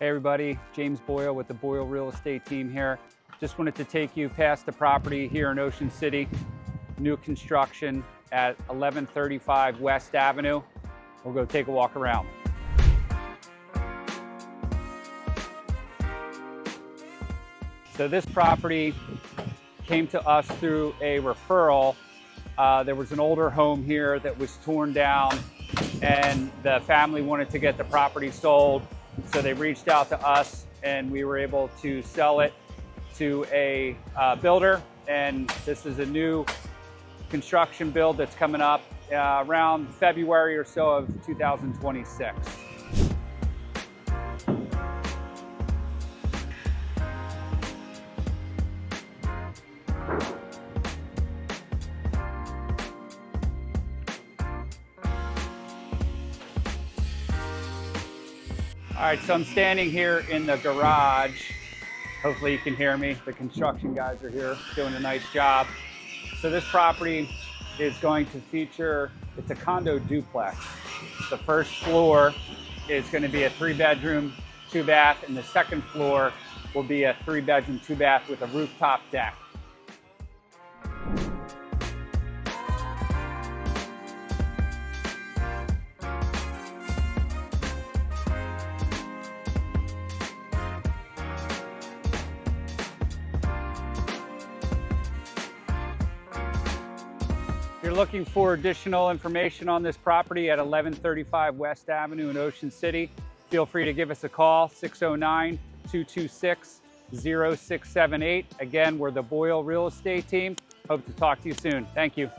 Hey everybody, James Boyle with the Boyle Real Estate Team here. Just wanted to take you past the property here in Ocean City. New construction at 1135 West Avenue. We'll go take a walk around. So this property came to us through a referral. There was an older home here that was torn down and the family wanted to get the property sold. So they reached out to us and we were able to sell it to a builder. And this is a new construction build that's coming up around February or so of 2026. All right, so I'm standing here in the garage. Hopefully you can hear me. The construction guys are here doing a nice job. So this property is going to feature, it's a condo duplex. The first floor is going to be a 3-bedroom, 2-bath, and the second floor will be a 3-bedroom, 2-bath with a rooftop deck. If you're looking for additional information on this property at 1135 West Avenue in Ocean City, feel free to give us a call, 609-226-0678. Again, we're the Boyle Real Estate Team. Hope to talk to you soon. Thank you.